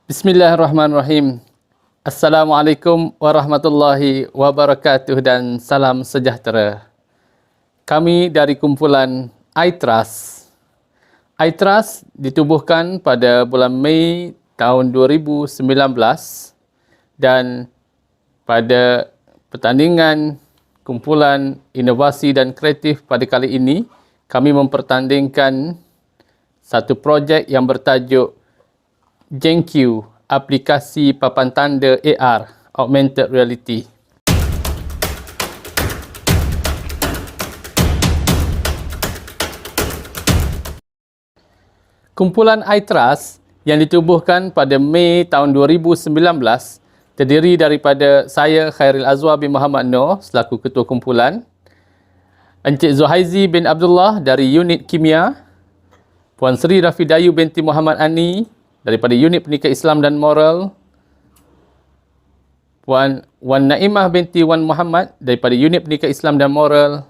Bismillahirrahmanirrahim. Assalamualaikum warahmatullahi wabarakatuh dan salam sejahtera. Kami dari kumpulan iTrust. iTrust ditubuhkan pada bulan Mei tahun 2019 dan pada pertandingan kumpulan inovasi dan kreatif pada kali ini kami mempertandingkan satu projek yang bertajuk JenQ, aplikasi papan tanda AR, Augmented Reality. Kumpulan iTrust yang ditubuhkan pada Mei tahun 2019 terdiri daripada saya, Khairil Azwar bin Muhammad Noor selaku Ketua Kumpulan, Encik Zuhaizi bin Abdullah dari Unit Kimia, Puan Sri Rafidayu binti Muhammad Ani daripada Unit Pendidikan Islam dan Moral, Puan Wan Naimah binti Wan Muhammad daripada Unit Pendidikan Islam dan Moral,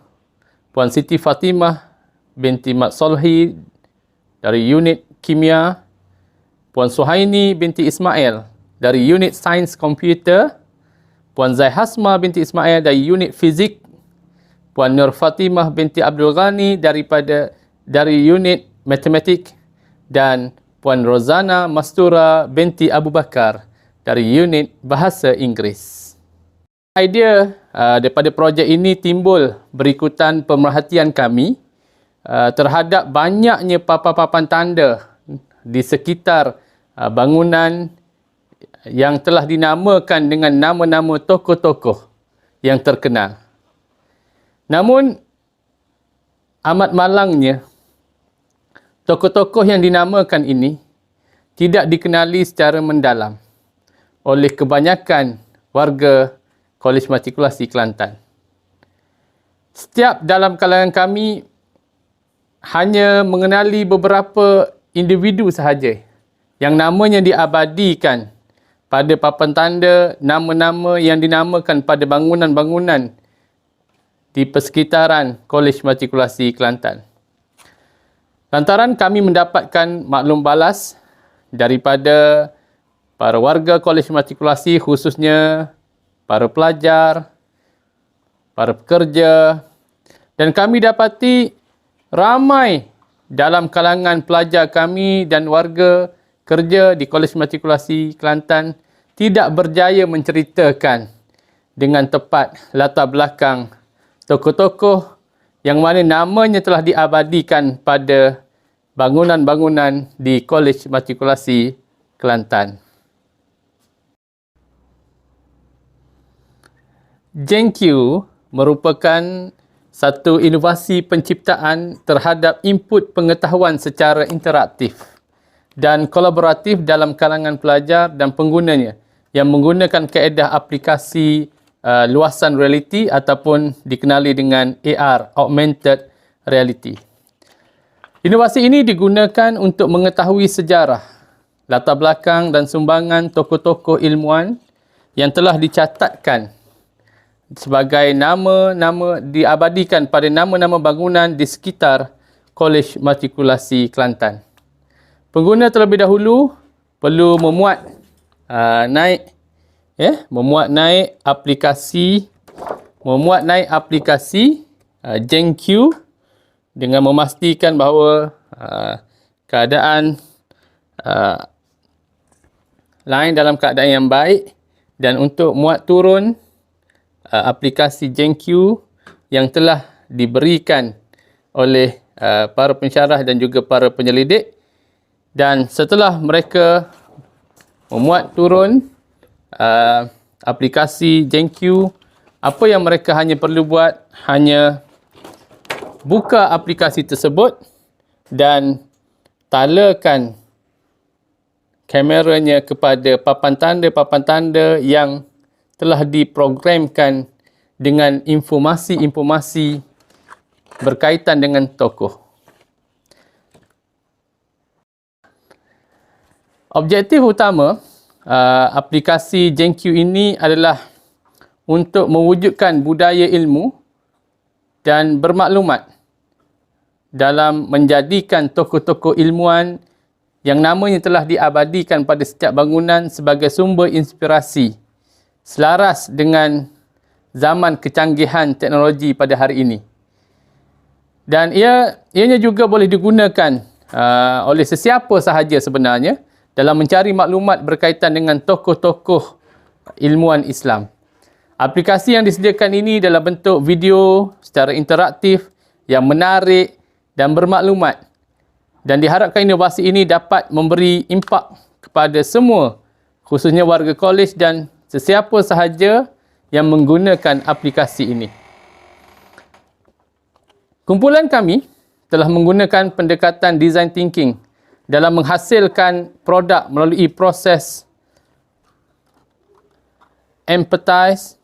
Puan Siti Fatimah binti Mat Solhi dari Unit Kimia, Puan Suhaini binti Ismail dari Unit Sains Komputer, Puan Zai Hasma binti Ismail dari Unit Fizik, Puan Nur Fatimah binti Abdul Ghani dari Unit Matematik, dan Puan Rozana Mastura binti Abu Bakar dari Unit Bahasa Inggeris. Idea daripada projek ini timbul berikutan pemerhatian kami terhadap banyaknya papan-papan tanda di sekitar bangunan yang telah dinamakan dengan nama-nama tokoh-tokoh yang terkenal. Namun, amat malangnya, tokoh-tokoh yang dinamakan ini tidak dikenali secara mendalam oleh kebanyakan warga Kolej Matrikulasi Kelantan. Setiap dalam kalangan kami hanya mengenali beberapa individu sahaja yang namanya diabadikan pada papan tanda, nama-nama yang dinamakan pada bangunan-bangunan di persekitaran Kolej Matrikulasi Kelantan. Lantaran kami mendapatkan maklum balas daripada para warga Kolej Matrikulasi, khususnya para pelajar, para pekerja, dan kami dapati ramai dalam kalangan pelajar kami dan warga kerja di Kolej Matrikulasi Kelantan tidak berjaya menceritakan dengan tepat latar belakang tokoh-tokoh yang mana namanya telah diabadikan pada bangunan-bangunan di Kolej Matrikulasi Kelantan. JenQ merupakan satu inovasi penciptaan terhadap input pengetahuan secara interaktif dan kolaboratif dalam kalangan pelajar dan penggunanya yang menggunakan kaedah aplikasi luasan realiti ataupun dikenali dengan AR, Augmented Reality. Inovasi ini digunakan untuk mengetahui sejarah, latar belakang dan sumbangan tokoh-tokoh ilmuwan yang telah dicatatkan sebagai nama-nama diabadikan pada nama-nama bangunan di sekitar Kolej Matrikulasi Kelantan. Pengguna terlebih dahulu perlu memuat naik aplikasi JenQ dengan memastikan bahawa keadaan lain dalam keadaan yang baik, dan untuk muat turun aplikasi JenQ yang telah diberikan oleh para pensyarah dan juga para penyelidik, dan setelah mereka memuat turun aplikasi JenQ, apa yang mereka hanya perlu buat hanya buka aplikasi tersebut dan talakan kameranya kepada papan tanda yang telah diprogramkan dengan informasi-informasi berkaitan dengan tokoh. Objektif utama aplikasi JenQ ini adalah untuk mewujudkan budaya ilmu dan bermaklumat dalam menjadikan tokoh-tokoh ilmuwan yang namanya telah diabadikan pada setiap bangunan sebagai sumber inspirasi selaras dengan zaman kecanggihan teknologi pada hari ini. Dan ianya juga boleh digunakan oleh sesiapa sahaja sebenarnya dalam mencari maklumat berkaitan dengan tokoh-tokoh ilmuwan Islam. Aplikasi yang disediakan ini dalam bentuk video secara interaktif yang menarik dan bermaklumat. Dan diharapkan inovasi ini dapat memberi impak kepada semua, khususnya warga kolej dan sesiapa sahaja yang menggunakan aplikasi ini. Kumpulan kami telah menggunakan pendekatan design thinking dalam menghasilkan produk melalui proses empathize,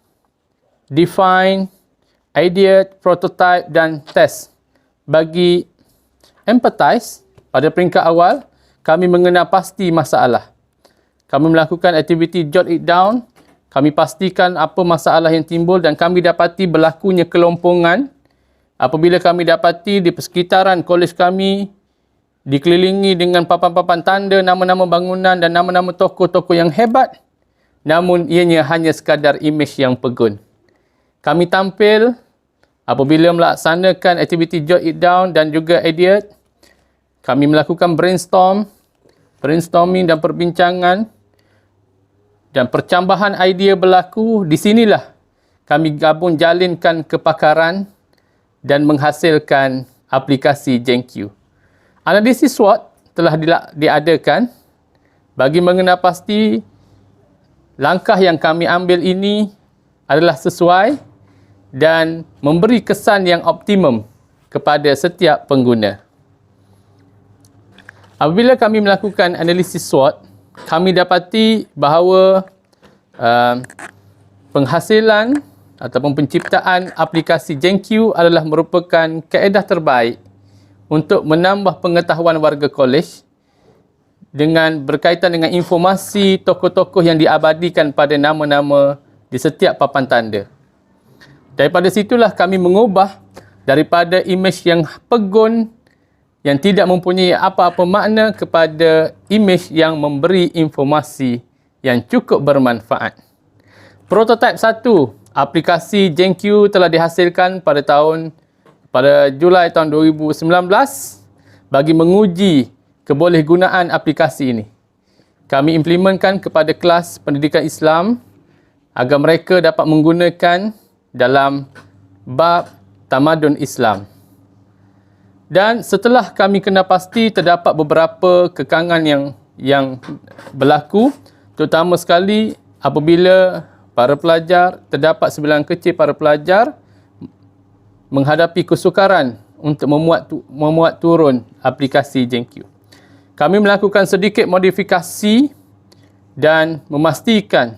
define, ideate, prototype dan test. Bagi empathize, pada peringkat awal, kami mengenal pasti masalah. Kami melakukan aktiviti jot it down, kami pastikan apa masalah yang timbul dan kami dapati berlakunya kelompongan apabila kami dapati di persekitaran kolej kami dikelilingi dengan papan-papan tanda nama-nama bangunan dan nama-nama tokoh-tokoh yang hebat, namun ianya hanya sekadar imej yang pegun. Kami tampil apabila melaksanakan aktiviti jot it down dan juga ideate. Kami melakukan brainstorming dan perbincangan dan percambahan idea berlaku. Di sinilah kami gabung jalinkan kepakaran dan menghasilkan aplikasi JenQ. Analisis SWOT telah diadakan bagi mengenal pasti langkah yang kami ambil ini adalah sesuai dan memberi kesan yang optimum kepada setiap pengguna. Apabila kami melakukan analisis SWOT, kami dapati bahawa penghasilan ataupun penciptaan aplikasi JenQ adalah merupakan kaedah terbaik untuk menambah pengetahuan warga kolej dengan berkaitan dengan informasi tokoh-tokoh yang diabadikan pada nama-nama di setiap papan tanda. Daripada situlah kami mengubah daripada imej yang pegun, yang tidak mempunyai apa-apa makna kepada imej yang memberi informasi yang cukup bermanfaat. Prototipe 1, aplikasi JenQ telah dihasilkan pada Julai tahun 2019 bagi menguji kebolehgunaan aplikasi ini. Kami implementkan kepada kelas pendidikan Islam agar mereka dapat menggunakan dalam bab tamadun Islam. Dan setelah kami kenal pasti terdapat beberapa kekangan yang berlaku, terutama sekali apabila para pelajar, terdapat sebilangan kecil para pelajar menghadapi kesukaran untuk memuat turun aplikasi JenQ. Kami melakukan sedikit modifikasi dan memastikan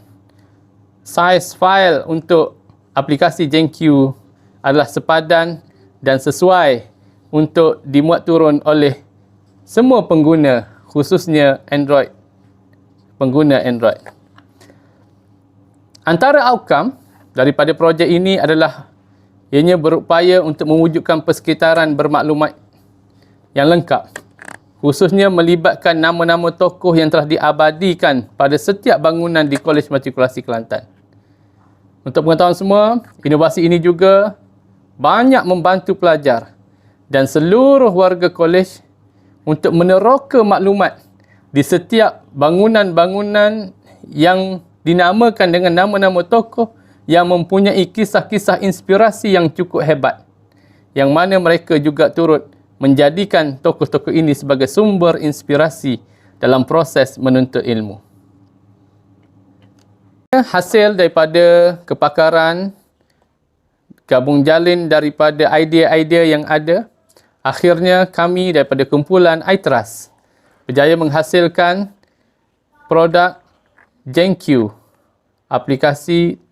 saiz file untuk aplikasi JenQ adalah sepadan dan sesuai untuk dimuat turun oleh semua pengguna, khususnya pengguna Android. Antara outcome daripada projek ini adalah ianya berupaya untuk mewujudkan persekitaran bermaklumat yang lengkap, khususnya melibatkan nama-nama tokoh yang telah diabadikan pada setiap bangunan di Kolej Matrikulasi Kelantan. Untuk pengetahuan semua, inovasi ini juga banyak membantu pelajar dan seluruh warga kolej untuk meneroka maklumat di setiap bangunan-bangunan yang dinamakan dengan nama-nama tokoh yang mempunyai kisah-kisah inspirasi yang cukup hebat, yang mana mereka juga turut menjadikan tokoh-tokoh ini sebagai sumber inspirasi dalam proses menuntut ilmu. Hasil daripada kepakaran, gabung jalin daripada idea-idea yang ada, akhirnya kami daripada kumpulan iTrust berjaya menghasilkan produk JenQ, aplikasi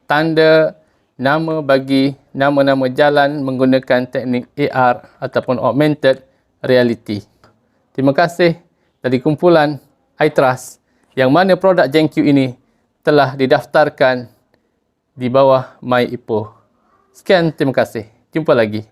tanda nama bagi nama-nama jalan menggunakan teknik AR ataupun augmented reality. Terima kasih dari kumpulan iTrust yang mana produk JenQ ini telah didaftarkan di bawah My Ipoh. Sekian, terima kasih. Jumpa lagi.